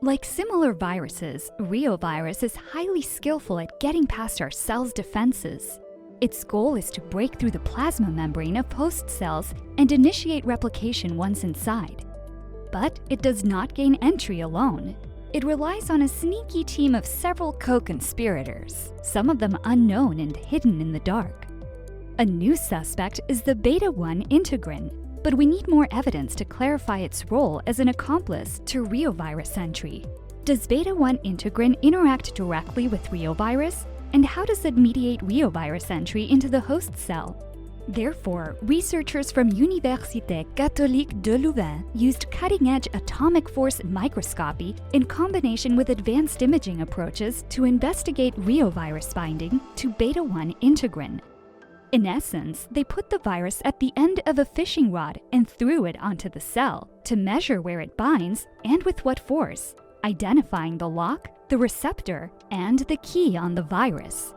Like similar viruses, reovirus is highly skillful at getting past our cells' defenses. Its goal is to break through the plasma membrane of host cells and initiate replication once inside. But it does not gain entry alone. It relies on a sneaky team of several co-conspirators, some of them unknown and hidden in the dark. A new suspect is the beta-1 integrin, but we need more evidence to clarify its role as an accomplice to reovirus entry. Does beta-1 integrin interact directly with reovirus? And how does it mediate reovirus entry into the host cell? Therefore, researchers from Université Catholique de Louvain used cutting-edge atomic force microscopy in combination with advanced imaging approaches to investigate reovirus binding to beta-1 integrin. In essence, they put the virus at the end of a fishing rod and threw it onto the cell to measure where it binds and with what force, identifying the lock, the receptor, and the key on the virus.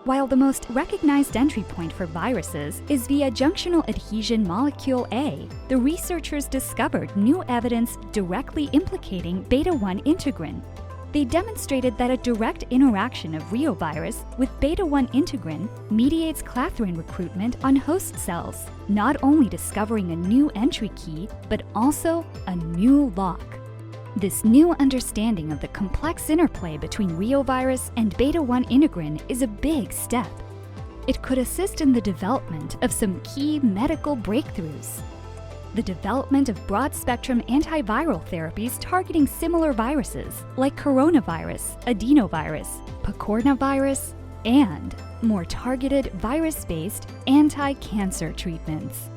While the most recognized entry point for viruses is via junctional adhesion molecule A, the researchers discovered new evidence directly implicating beta-1 integrin. They demonstrated that a direct interaction of reovirus with beta-1 integrin mediates clathrin recruitment on host cells, not only discovering a new entry key, but also a new lock. This new understanding of the complex interplay between reovirus and beta-1 integrin is a big step. It could assist in the development of some key medical breakthroughs. The development of broad-spectrum antiviral therapies targeting similar viruses like coronavirus, adenovirus, picornavirus, and more targeted virus-based anti-cancer treatments.